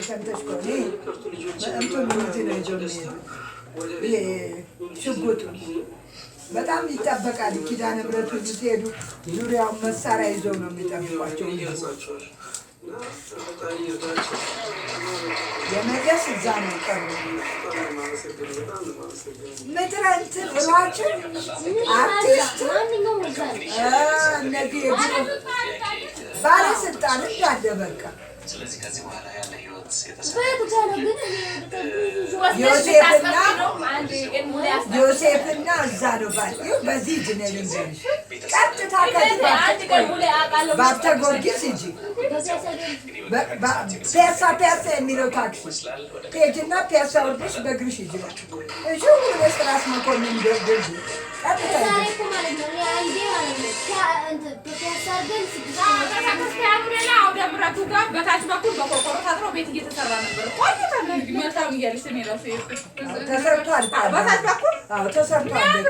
ሰምተሽ ከሆነ እንትኑ እንትን ይዞ ይሄ ሽጉጡ በጣም ይጠበቃል። ኪዳነ ምሕረቱ ስትሄዱ ዙሪያውን መሳሪያ ይዘው ነው የሚጠብቋቸው። የመለስ እዛ ነው ቀሩ ምድረ እንትን ብሏቸው አርቲስት እነዚህ ባለስልጣን እንዳለ በቃ ዮሴፍና እዛ ነው በዚህ እጅ ነው ልንገርሽ። ቀጥታ ባብተ ጊዮርጊስ እንጂ ፒያሳ የሚለው ታክሲ ሄጅና ፒያሳ ወርደሽ በእግርሽ ይችላል እሺ። ሁለት ራስ መኮንን ድርጅ ቀጥታ በታች በኩል በቆርቆሮ ታጥሮ ቤት እየተሰራ ነበር። ቆይቷል እያለች ስሜ እራሱ ተሰርቷል። በታች በኩል ተሰርቷል።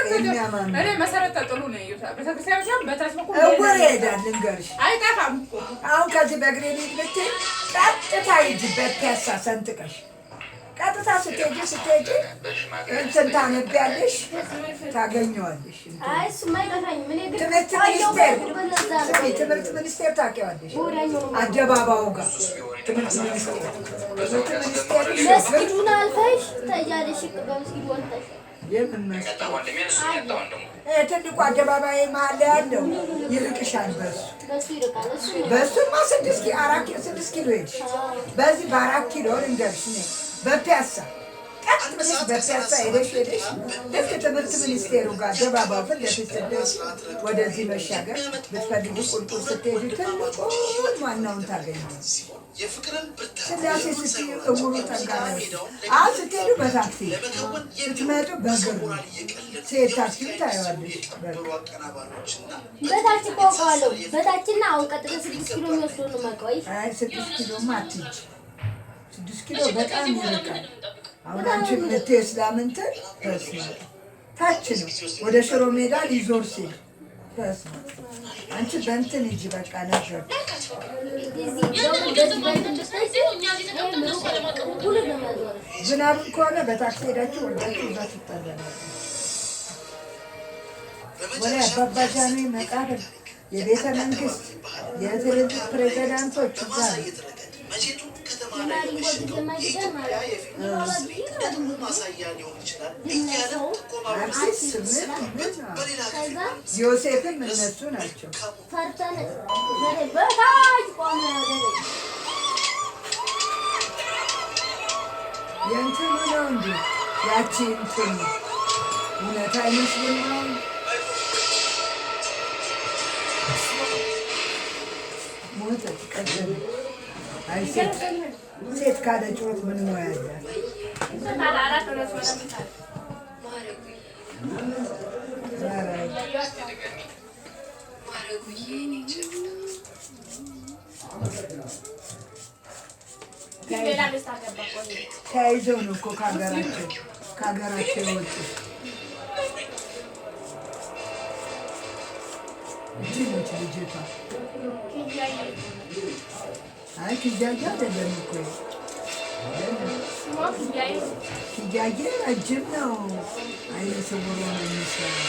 እኔ መሰረት ተጥሎ ነው ያየሁት። ቤተክርስቲያን በታች በኩል እውር ይሄዳል ልንገርሽ፣ አይጠፋም እኮ አሁን ከዚህ በእግሬ ቤት ብትይ ቀጥታ ሂጂበት ፒያሳ ሰንጥቀሽ ቀጥታ ስትሄጂ እንትን ታነቢያለሽ ታገኘዋለሽ። ትምህርት ሚኒስቴር ታውቂዋለሽ? አደባባዩ ጋር ትምህርት ሚኒስቴር መስጊዱን አልፈሽ ትሄጃለሽ። በመስጊዱ ወጥተሽ የምን መስጊድ ትልቁ አደባባይ መሀል ላይ ያለው ይርቅሻል። በእሱማ 6 ኪሎ ሄድሽ። በዚህ በ4 ኪሎ ልንገርሽ በፒያሳ ቀጥ ብለሽ በፒያሳ ሄደሽ ልክ ትምህርት ሚኒስቴሩ ጋር አደባባዩ ፊት ለፊት ስትደርሺ ወደዚህ መሻገር ብትፈልጊ ቁልቁል ስትሄጂ ትልቁን ዋናውን ታገኛለሽ። ስላሴ ስትይ እውሩ ጠንካራሽ አሁን ስትሄዱ በታክሲ ስትመጡ በእግር ሴት ታክሲ ታየዋለሽ። በታች ቆቀዋለሁ በታችና አሁን ቀጥታ 6 ኪሎ የሚወስደው ነው መቆይ። አይ 6 ኪሎማ አትሂጂ 6 ኪሎ በጣም ይርቃል። አሁን አንቺ የምትይ እስላምንትን ታች ነው ወደ ሽሮ ሜዳ ሊዞር ሲል አንቺ በእንትን ሂጂ በቃ ነበር። ዝናብ ከሆነ በታክሲ ሄዳችሁ ወዳችሁ እዛ ትጠለላላችሁ። ወደ አባባ ጃንሆይ መቃብር የቤተ መንግስት የትልልቅ ፕሬዚዳንቶች እዛ ዮሴፍም እነሱ ናቸው። የእንትኑ ነው እንጂ ያቺ እንትን እውነት አይመስልም። አሁን ሞተች ቀደም አይ ሴት ካለ ጩኸት ምን ነው ያያል? ተያይዘው ነው እኮ ከሀገራቸው የወጡ እጅ ልጅቷ አይ ኪያያ አይደለም እኮ ኪያያ ረጅም ነው። አይነ ስውር ነው የሚሰራው።